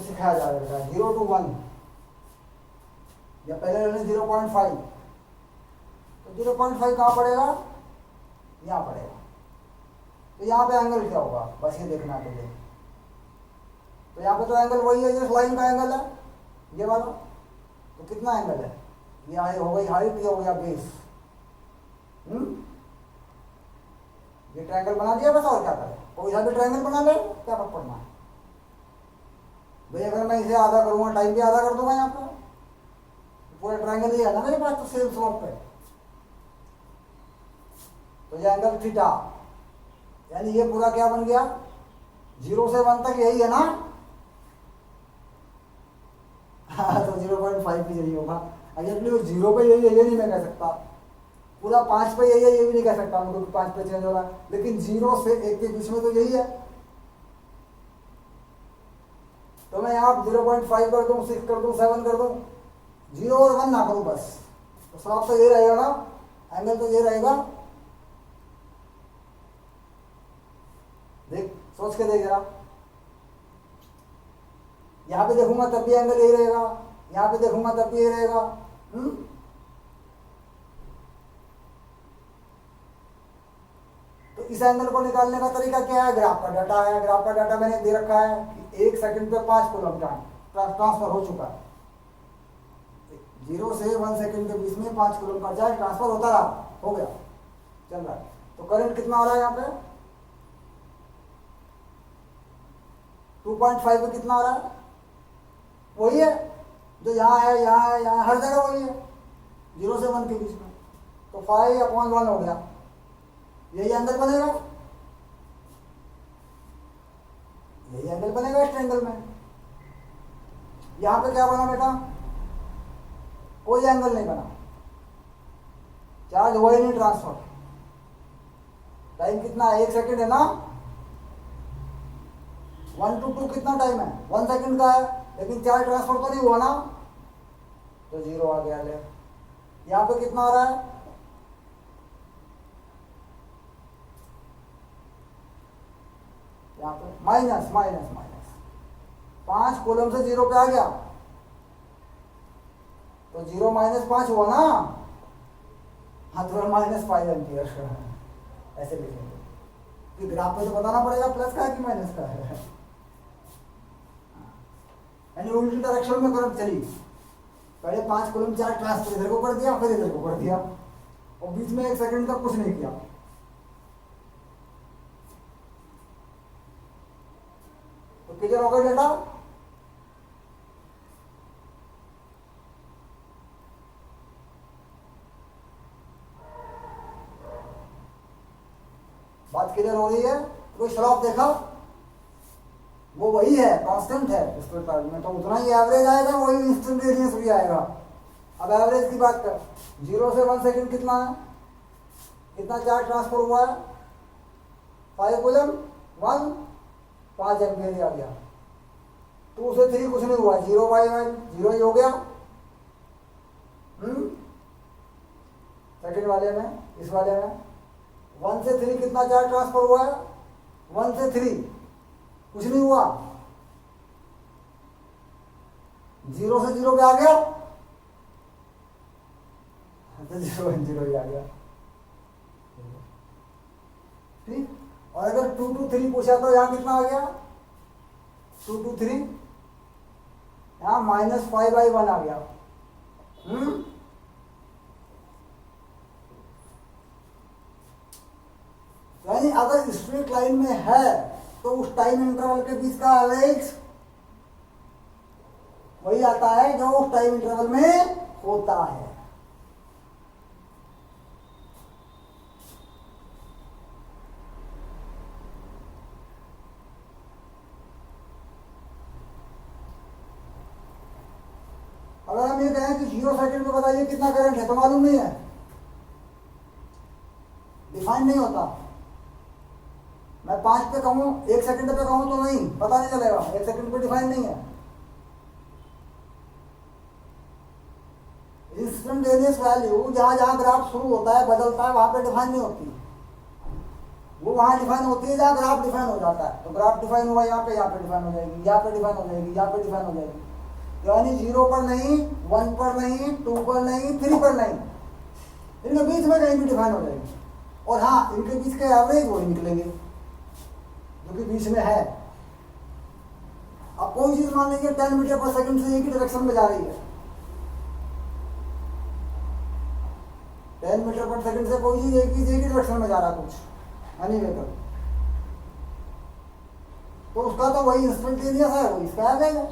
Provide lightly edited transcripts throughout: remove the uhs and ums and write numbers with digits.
सिखाया जा रहा है 0 to 1 या पहले लेने 0.5, तो 0.5 कहाँ पड़ेगा, यहाँ पड़ेगा। तो यहाँ पे एंगल क्या होगा, बस ये देखना के लिए। तो यहाँ पे तो एंगल वही है, जिस लाइन का एंगल है ये वाला। तो कितना एंगल है, ये हो गई हाइट, ये हो गया बेस। ये ट्रायंगल बना दिया बस, और क्या करें, कोई सा भी ट्रायंगल बना ले, क्या फर्क पड़ना है भाई। अगर मैं इसे आधा करूँगा, टाइम भी आधा कर दूंगा यहाँ पर, पूरा ट्रायंगल ही है ना मेरे पास, तो सेम स्लोप पे। तो ये एंगल थीटा, यानी ये पूरा क्या बन गया, 0 से 1 तक यही है ना। हाँ, तो 0.5 भी यही होगा। एक्चुअली वो 0 पे यही है, ये नहीं मैं कह सकता, पूरा 5 पे यही है ये भी नहीं कह सकता मैं, क्योंकि 5 पे चेंज हो रहा है। लेकिन 0 से 1 के बीच में तो यही है। तो मैं यहाँ 0.5 कर दूँ, 6 कर दूँ, 7 कर दूँ, 0 और 1 ना करूँ बस, तो स्लॉप तो ये रहेगा ना, एंगल तो ये रहेगा। देख, सोच के देख जरा, यहाँ पे देखूंगा तब भी एंगल यही रहेगा, यहाँ पे देखूंगा तब भी यही रहेगा। तो इस एंगल को निकालने का तरीका क्या है, ग्राफ का डाटा है। ग्राफ का डाटा मैंने दे रखा है कि 1 सेकंड पे 5 कूलम ट्रांसफर हो चुका है। 0 से 1 सेकंड के बीच में 5 कूलम का चार्ज ट्रांसफर होता रहा, हो गया, चल रहा है। तो करंट कितना हो रहा है यहाँ पे, 2.5 पे कितना हो रहा है, वही है जो यहाँ है, यहाँ है, यहाँ हर जगह वही है, 0 से 1 के बीच में। तो 5/1 हो गया, यही एंगल बनेगा, यही एंगल बनेगा इस ट्रायंगल में। यहां पे क्या बना बेटा, कोई एंगल नहीं बना, चार्ज हुआ ही नहीं ट्रांसफर। टाइम कितना है, 1 सेकंड है ना, 1 to 2 कितना टाइम है, 1 सेकंड का है, लेकिन चार्ज ट्रांसफर तो नहीं हुआ ना, तो 0 आ गया। ले, यहाँ पे कितना आ रहा है, यहाँ पे माइनस माइनस माइनस 5 कूलम से 0 पे आ गया, तो 0 - 5 हुआ ना। हाँ, तो -5 एम्पियर ऐसे लिखेंगे कि ग्राफ पे तो बताना पड़ेगा प्लस का है कि माइनस का है। यानी उल्टी डायरेक्शन में करंट चली, पहले 5 कूलम चार्ज ट्रांसफर इधर को कर दिया, फिर इधर को कर दिया, और बीच में 1 सेकंड तक कुछ नहीं किया। तो क्लियर होगा डेटा, बात क्लियर हो रही है। कोई स्लॉप देखा, वो वही है, कांस्टेंट है स्ट्रेट में, तो उतना ही एवरेज आएगा, वही इंस्टेंटेनियस भी आएगा। अब एवरेज की बात कर, 0 से 1 सेकंड कितना है, कितना चार्ज ट्रांसफर हुआ है, 5 कूलम 1, 5 एम्पियर आ गया। 2 से 3 कुछ नहीं हुआ, 0/1 0 ही हो गया। सेकंड वाले में, इस वाले में 1 से 3 कितना चार्ज ट्रांसफर हुआ है, 1 से 3 कुछ नहीं हुआ, 0 से 0 पे आ गया, तो 0 ही आ गया। ठीक, और अगर 2 to 3 पूछा तो यहाँ कितना आ गया, 2 to 3, यहाँ -5/1 आ गया। यानी अगर स्ट्रेट लाइन में है तो उस टाइम इंटरवल के बीच का एवरेज वही आता है जो उस टाइम इंटरवल में होता है। अगर हम ये कहें कि 0 सेकंड में बताइए कितना करंट है, तो मालूम नहीं है, डिफाइन नहीं होता। मैं 5 पे कहूँ, 1 सेकंड पे कहूँ तो नहीं पता नहीं चलेगा, 1 सेकंड पे डिफाइन नहीं है। इंस्टेंटेनियस वैल्यू जहां जहां ग्राफ शुरू होता है, बदलता है, वहां पे डिफाइन नहीं होती। वो वहाँ डिफाइन होती है जहाँ ग्राफ डिफाइन हो जाता है। तो ग्राफ डिफाइन हुआ यहाँ पे डिफाइन हो जाएगी, यहाँ पे डिफाइन हो जाएगी, यहाँ पे डिफाइन हो जाएगी। यानी 0 पर नहीं, 1 पर नहीं, 2 पर नहीं, 3 पर नहीं, इनके बीच में कहीं भी डिफाइन हो जाएगी। और हाँ, इनके बीच के एवरेज वही निकलेंगे जो कि बीच में है। अब कोई चीज मान लीजिए 10 मीटर पर सेकंड से एक ही डायरेक्शन में जा रही है, 10 मीटर पर सेकंड से कोई चीज एक ही डायरेक्शन में जा रहा है कुछ एनी व्हीकल, तो उसका तो वही इंस्टेंटेनियस है, वो इसका आ जाएगा।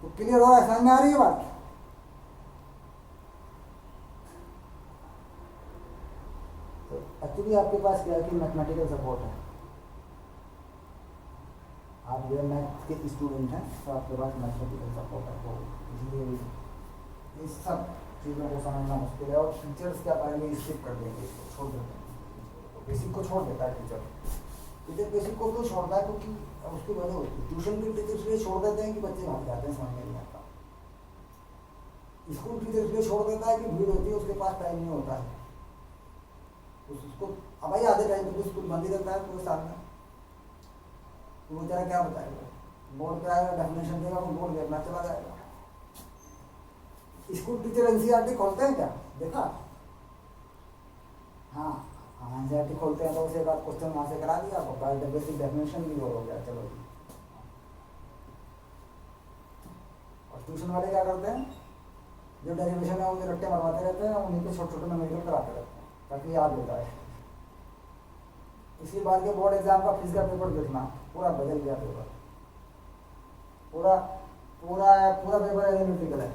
तो क्लियर हो रहा है, समझ में आ रही है बात? तो एक्चुअली आपके पास क्या है कि मैथमेटिकल सपोर्ट है, आप जो मैथ के स्टूडेंट हैं तो आपके पास मैथमेटिकल सपोर्ट है, तो इसलिए इस सब चीज़ों को समझना मुश्किल है। और टीचर्स क्या करेंगे, स्किप कर देंगे, इसको छोड़ देते हैं, बेसिक को छोड़ देता है टीचर। टीचर बेसिक को क्यों छोड़ता है? क्योंकि उसकी वजह होती है, ट्यूशन के टीचर इसलिए छोड़ देते हैं कि बच्चे भाग जाते हैं, समझ में नहीं आता। स्कूल टीचर इसलिए छोड़ देता है कि भीड़ होती है, उसके पास टाइम नहीं होता है, उसको अब भाई आधे टाइम तो स्कूल बंद ही रहता है पूरे साल में, तो वो बेचारा क्या बताएगा, बोर्ड पे आएगा, डेफिनेशन देगा, वो बोर्ड देखना चला जाएगा। स्कूल टीचर एनसीईआरटी खोलते हैं क्या? देखा? हाँ, एनसीईआरटी खोलते हैं तो उसे एक आध क्वेश्चन वहाँ से करा दिया, आपको बेसिक डेफिनेशन भी हो गया, चलो जी। और ट्यूशन वाले क्या करते हैं, जो डेरिवेशन है उनके रट्टे मरवाते रहते हैं, उन्हीं पे छोटे छोटे न्यूमेरिकल कराते रहते हैं ताकि याद होता है। इसी बार के बोर्ड एग्जाम का फिजिक्स का पेपर देखना, पूरा बदल गया पेपर, पूरा पूरा पूरा पेपर एनालिटिकल है,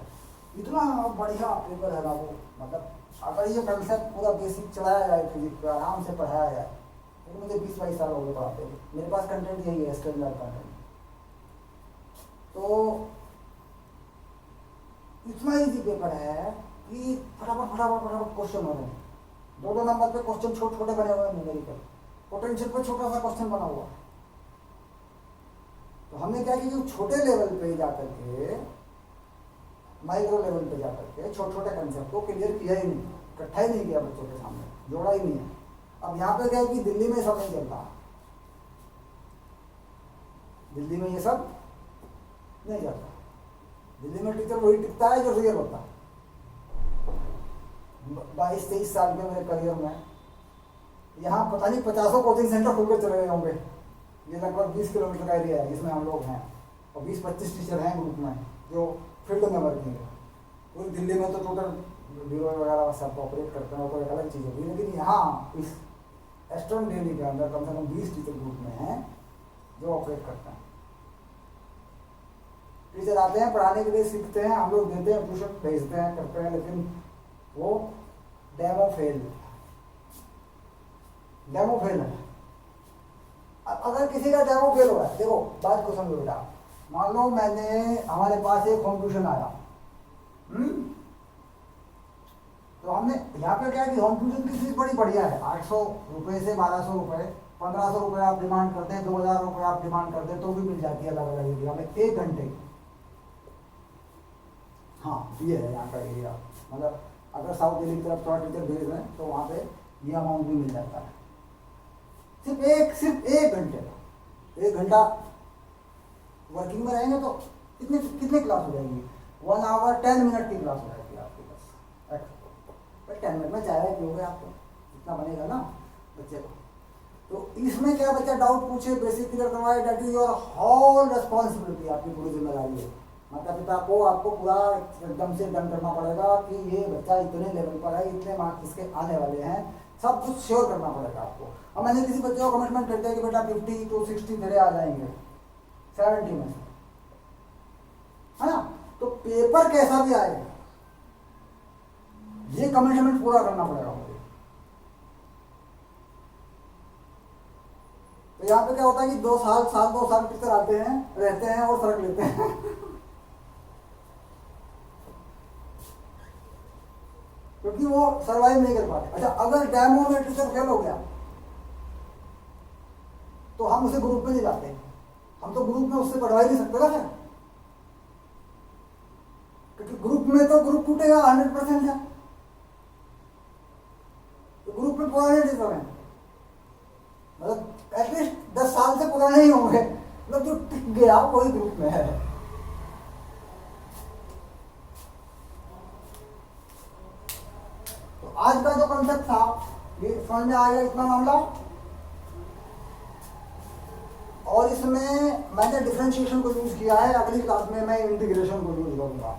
इतना बढ़िया पेपर है बाबू। मतलब अगर ये कंसेप्ट पूरा बेसिक चलाया जाए फिजिक्स का, आराम से पढ़ाया जाए, तो मुझे 20-22 साल हो गए पढ़ाते हुए, मेरे पास कंटेंट यही है, स्टैंडर्ड कंटेंट। तो इतना ईजी पेपर है कि फटाफट फटाफट फटाफट क्वेश्चन हो रहे हैं, 2-2 नंबर पे क्वेश्चन छोटे छोटे बने हुए हैं न्यूमेरिकल, पोटेंशियल पे छोटा सा क्वेश्चन बना हुआ। तो हमने क्या किया, छोटे लेवल पे जाकर के, माइक्रो लेवल पे जाकर के छोटे छोटे कंसेप्ट को क्लियर किया ही नहीं, इकट्ठा ही नहीं किया बच्चों के सामने, जोड़ा ही नहीं है। अब यहाँ पे क्या है कि दिल्ली में सब नहीं चलता, दिल्ली में ये सब नहीं चलता, दिल्ली में टीचर वही टिकता है जो रियल होता है। 22-23 साल के मेरे करियर में यहाँ पता नहीं 50 कोचिंग सेंटर खुलकर चले गए होंगे। ये लगभग 20 किलोमीटर का एरिया है जिसमें हम लोग हैं, और 20-25 टीचर हैं ग्रुप में जो फील्ड में वर्किंग है। पूरी दिल्ली में तो टोटल ब्यूरो वगैरह सब ऑपरेट करते हैं, तो एक अलग चीज़ होगी, लेकिन यहाँ इस एस्टर्न दिल्ली के अंदर कम से कम 20 टीचर ग्रुप में हैं जो ऑपरेट करते हैं। टीचर आते हैं पढ़ाने के लिए, सीखते हैं, हम लोग देते हैं, ट्यूशन भेजते हैं, करते हैं, लेकिन वो डेमो फेल है। अगर किसी का डेमो फेल हुआ है, देखो बात को समझो बेटा, मान लो हमारे पास एक होम ट्यूशन आया, तो हमने यहाँ पे क्या है कि होम ट्यूशन की फीस बड़ी बढ़िया है, 800 रुपये से 1200 रुपये, 1500 रुपये आप डिमांड करते हैं, 2000 रुपये आप डिमांड करते हैं, तो भी मिल जाती है अलग अलग एरिया में 1 घंटे की। हाँ, ये है यहाँ का एरिया, मतलब अगर साउथ दिल्ली की तरफ थोड़ा टीचर भेज रहे हैं तो वहाँ पे ये अमाउंट भी मिल जाता है, सिर्फ एक घंटे का। 1 घंटा वर्किंग में रहेंगे तो कितने क्लास हो जाएंगी, 1 आवर 10 मिनट की क्लास हो जाएगी आपके पास। 10 मिनट में चाहे पियोगे आपको, इतना बनेगा ना बच्चे को। तो इसमें क्या बच्चा डाउट पूछे, बेसिक क्लियर करवाए, that is your whole responsibility, आपकी पूरी जिम्मेदारी है। माता पिता को आपको पूरा एकदम से डन करना पड़ेगा कि ये बच्चा इतने लेवल पर है, इतने मार्क्स इसके आने वाले हैं, सब कुछ श्योर करना पड़ेगा आपको। अब मैंने किसी बच्चे को कमिटमेंट करते हैं कि बेटा 50 to 60 तेरे आ जाएंगे 70 में से, है ना, तो पेपर कैसा भी आएगा ये कमिटमेंट पूरा करना पड़ेगा मुझे। तो यहाँ पे क्या होता है कि 2 साल टीचर आते हैं, रहते हैं और सड़क लेते हैं क्योंकि वो सर्वाइव नहीं कर पाते। अच्छा, अगर डेमो में टीचर फेल हो गया तो हम उसे ग्रुप में नहीं लाते, हम तो ग्रुप में उससे पढ़वा ही नहीं सकते ना, में तो ग्रुप टूटेगा 100% है, तो ग्रुप में पुराने टीचर हैं, मतलब एटलीस्ट 10 साल से पुराने ही होंगे, मतलब जो टिक गया वही ग्रुप में है। तो आज का जो कंसेप्ट था ये समझ में आ गया इतना मामला। और इसमें मैंने डिफरेंशिएशन को यूज किया है, अगली क्लास में मैं इंटीग्रेशन को यूज करूंगा।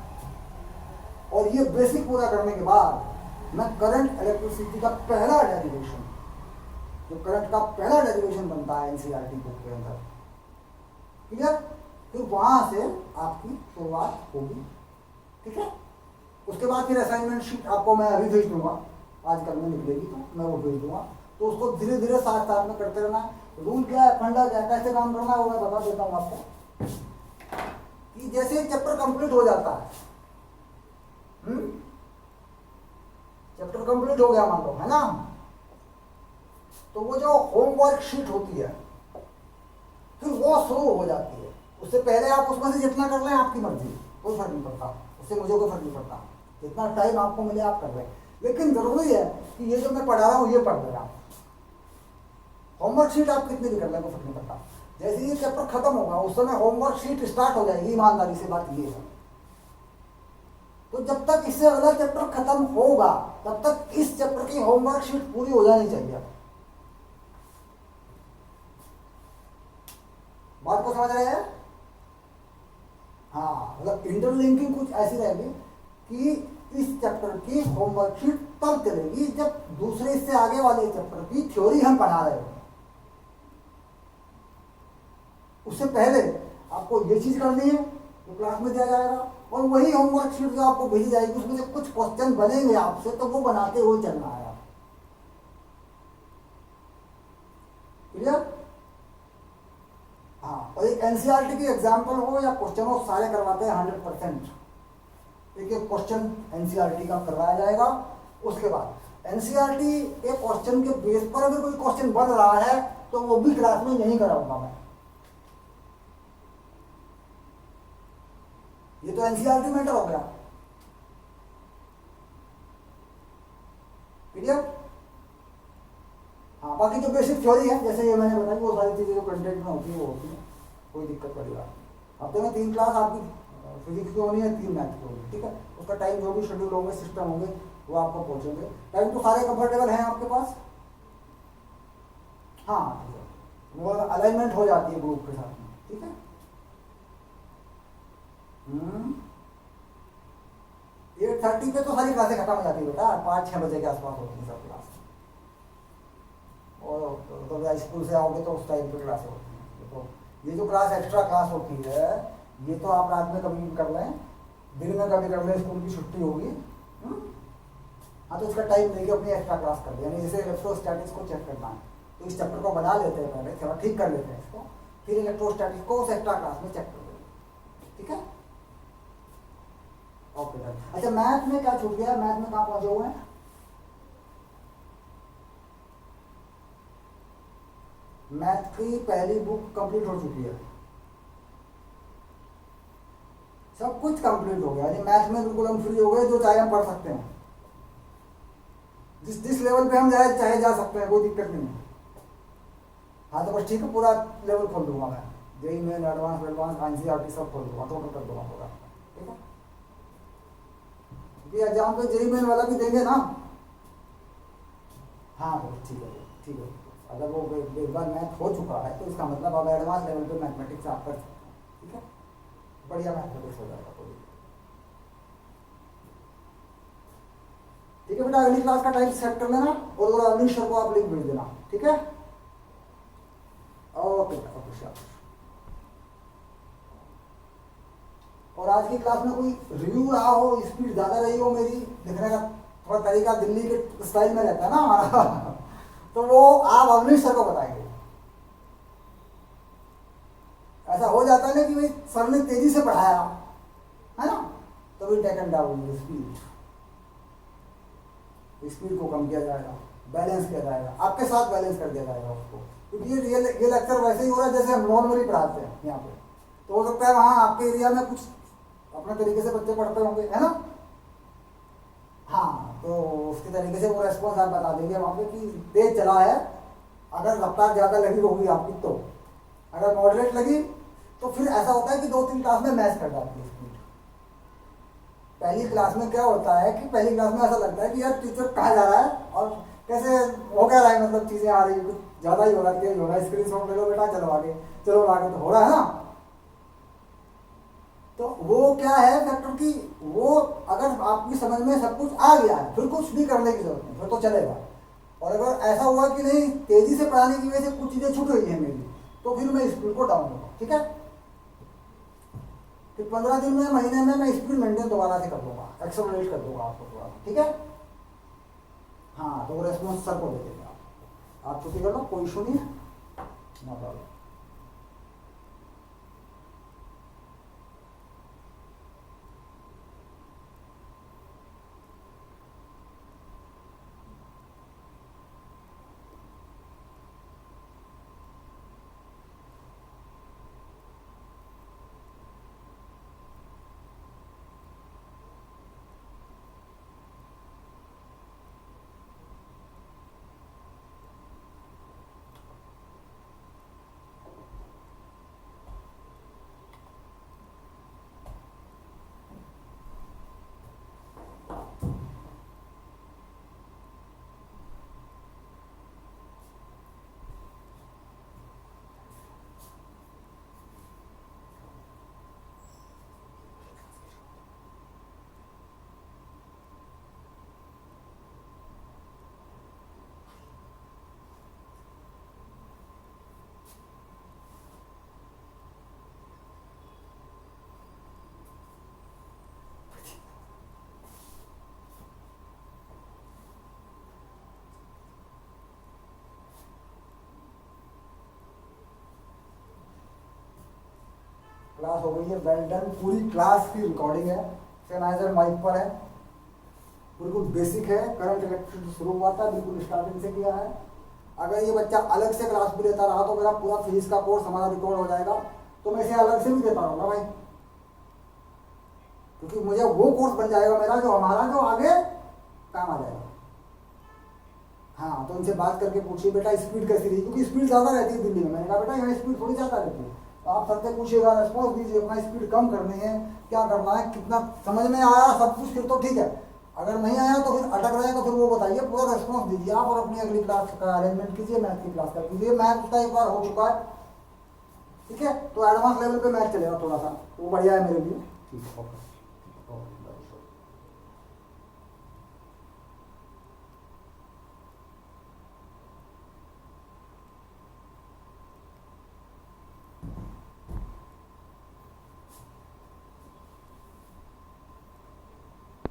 और ये बेसिक पूरा करने के बाद मैं करंट इलेक्ट्रिसिटी का पहला डेरिवेशन, जो करंट का पहला डेरिवेशन बनता है एनसीईआरटी बुक के अंदर, क्लियर, फिर वहां से आपकी शुरुआत होगी, ठीक है। उसके बाद फिर असाइनमेंट शीट आपको मैं अभी भेज दूंगा, आज कल में निकलेगी तो मैं वो भेज दूंगा, तो उसको धीरे धीरे साथ साथ में करते रहना है। रूल क्या है, फंडा क्या है, कैसे काम करना है वो मैं बता देता हूँ आपको। कि जैसे चैप्टर कंप्लीट हो जाता है, चैप्टर कंप्लीट हो गया मान लो, है ना, तो वो जो होमवर्क शीट होती है फिर वो शुरू हो जाती है। उससे पहले आप उसमें से जितना कर लें आपकी मर्जी, कोई फर्क नहीं पड़ता, उससे मुझे कोई फर्क नहीं पड़ता, जितना टाइम आपको मिले आप कर लें। लेकिन जरूरी है कि ये जो मैं पढ़ा रहा हूँ ये पढ़ लेना। होमवर्क शीट आप कितनी भी कर लें कोई फर्क नहीं पड़ता। जैसे ये चैप्टर खत्म होगा उस समय होमवर्क शीट स्टार्ट हो जाएगी, ईमानदारी से बात ये है। तो जब तक इससे अगला चैप्टर खत्म होगा तब तक इस चैप्टर की होमवर्क शीट पूरी हो जानी चाहिए। बात को समझ रहे हैं? हाँ, मतलब इंटरलिंकिंग कुछ ऐसी रहेगी कि इस चैप्टर की होमवर्क शीट तब चलेगी जब दूसरे इससे आगे वाले चैप्टर की थ्योरी हम पढ़ा रहे हो। उससे पहले आपको ये चीज करनी है तो क्लास में दिया जाएगा, और वही होमवर्क शीट जो आपको भेजी जाएगी उसमें से कुछ क्वेश्चन बनेंगे आपसे, तो वो बनाते हुए चलना है। क्लियर? हाँ, और एक एनसीईआरटी की एग्जाम्पल हो या क्वेश्चन हो, सारे करवाते हैं 100%। एक एक क्वेश्चन एनसीईआरटी का करवाया जाएगा। उसके बाद एनसीईआरटी के क्वेश्चन के बेस पर अगर कोई क्वेश्चन बन रहा है तो वो भी क्लास में नहीं कराऊंगा मैं। ये तो एनसीईआरटी मैटर हो गया, क्लियर? हाँ, बाकी जो बेसिक थ्योरी है जैसे ये मैंने बताई वो सारी चीजें जो कंटेंट में होती है वो होती है, कोई दिक्कत वाली बात नहीं। हफ्ते में 3 क्लास आपकी फिजिक्स की होनी है, 3 मैथ की होनी है, ठीक है। उसका टाइम जो भी शेड्यूल होंगे, सिस्टम होंगे, वो आपको पहुंचेंगे। टाइम तो सारे कंफर्टेबल हैं आपके पास? हाँ, ठीक है, वो अलाइनमेंट हो जाती है ग्रुप के साथ में, ठीक है। 8:30 पे तो सारी क्लासें खत्म हो जाती है बेटा, 5-6 बजे के आसपास होती है सब क्लास। और तो स्कूल से आओगे तो उस टाइम पे क्लासें होती हैं। तो ये जो क्लास एक्स्ट्रा क्लास होती है ये तो आप रात में कभी भी कर लें, दिन में कभी कर लें, स्कूल की छुट्टी होगी, हाँ, तो इसका टाइम देके अपनी एक्स्ट्रा क्लास कर दे। यानी जैसे इलेक्ट्रोस्टैटिक्स को चेक करना है तो इस चैप्टर को बना लेते हैं पहले, थोड़ा ठीक कर लेते हैं इसको, फिर इलेक्ट्रोस्टैटिक्स को उस एक्स्ट्रा क्लास में चेक कर देंगे, ठीक है। Okay done. अच्छा, मैथ में क्या छूट गया? मैथ में कहाँ पहुंचे हुए हैं? मैथ की पहली बुक कंप्लीट हो चुकी है, सब कुछ कंप्लीट हो गया। यानी मैथ में बिल्कुल हम फ्री हो गए, जो चाहे हम पढ़ सकते हैं, जिस लेवल पे हम जाए चाहे जा सकते हैं, कोई दिक्कत नहीं है। हाँ, तो बस ठीक है, पूरा लेवल खोल दूंगा मैं, जेई मेन, एडवांस, एनसीईआरटी सब खोल दूंगा, टोटल कर दूंगा पूरा, ठीक है। क्योंकि एग्जाम पे जेई मेन वाला भी देंगे ना। हाँ तो ठीक है, ठीक है। अगर वो एक बार मैथ हो चुका है तो इसका मतलब अब एडवांस लेवल पे मैथमेटिक्स आप कर सकते हैं, ठीक है। बढ़िया मैथमेटिक्स हो जाएगा कोई। ठीक है बेटा, अगली क्लास का टाइम सेट कर लेना और अगली सर को आप लिंक भेज देना, ठीक है। Okay okay. और आज की क्लास में कोई रिव्यू रहा हो, स्पीड ज्यादा रही हो मेरी लिखने का थोड़ा तरीका दिल्ली के स्टाइल में रहता है ना हमारा तो वो आप अवनीश सर को बताएंगे। ऐसा हो जाता है ना कि भाई सर ने तेजी से पढ़ाया है ना, तो भी टेकन डाउन स्पीड को कम किया जाएगा, बैलेंस किया जाएगा, आपके साथ बैलेंस कर दिया जाएगा उसको। क्योंकि ये लेक्चर वैसे ही हो रहा है जैसे हम नॉर्मली पढ़ाते हैं यहाँ पे, तो हो सकता है वहाँ आपके एरिया में कुछ अपने तरीके से बच्चे पढ़ते होंगे, है ना, हाँ, तो उसके तरीके से वो रेस्पॉन्स आप बता देंगे वहाँ पे कि तेज चला है। अगर रफ्तार ज़्यादा लगी होगी आपकी तो, अगर मॉडरेट लगी तो फिर ऐसा होता है कि 2-3 क्लास में मैच कर जाती है स्पीड। पहली क्लास में क्या होता है कि पहली क्लास में ऐसा लगता है कि यार टीचर कहाँ जा रहा है और कैसे हो क्या रहा है, मतलब चीज़ें आ रही है, कुछ ज़्यादा ही हो रहा है, तेज हो रहा है, स्क्रीन शॉट ले लो बेटा, चलो आगे, चलो आगे, तो हो रहा है ना। तो वो क्या है फैक्टर कि वो अगर आपकी समझ में सब कुछ आ गया है फिर कुछ भी करने की जरूरत नहीं, फिर तो चलेगा। और अगर ऐसा हुआ कि नहीं तेजी से पढ़ाने की वजह से कुछ चीज़ें छूट गई हैं मेरी, तो फिर मैं स्पीड को डाउन करूँगा, ठीक है। फिर 15 दिन में, महीने में मैं स्पीड मेंटेन दोबारा से कर दूंगा, एक्सेलरेट कर दूंगा आपको थोड़ा, ठीक है। हाँ, तो वो रेस्पॉन्स सर को दे देंगे आप छुट्टी कर लो, कोई इशू नहीं है, नो प्रॉब्लम। क्लास हो गई है, वेल डन। पूरी क्लास की रिकॉर्डिंग है, सैनाइजर माइक पर है, बिल्कुल बेसिक है, करंट इलेक्ट्रिसिटी शुरू हुआ था, बिल्कुल स्टार्टिंग से किया है। अगर ये बच्चा अलग से क्लास भी लेता रहा तो मेरा पूरा फीस का कोर्स हमारा रिकॉर्ड हो जाएगा, तो मैं इसे अलग से भी देता रहूँगा भाई, क्योंकि मुझे वो कोर्स बन जाएगा मेरा जो हमारा जो आगे काम आ जाएगा। हाँ, तो उनसे बात करके पूछिए बेटा स्पीड कैसी रही, क्योंकि स्पीड ज़्यादा रहती है दिल्ली में। मैंने कहा बेटा यहाँ स्पीड थोड़ी ज़्यादा रहती है, तो आप सबसे पूछिएगा, रेस्पॉन्स दीजिए, अपना स्पीड कम करनी है, क्या करना है, कितना समझ में आया सब कुछ, फिर तो ठीक है। अगर नहीं आया तो फिर अटक रहे हैं तो फिर वो बताइए, पूरा रेस्पॉन्स दीजिए आप, और अपनी अगली क्लास का अरेंजमेंट कीजिए, मैथ की क्लास कर दीजिए। मैथ उसका एक बार हो चुका है, ठीक है, तो एडवांस लेवल पे मैथ चलेगा थोड़ा सा, वो बढ़िया है मेरे लिए, ठीक है, ओके।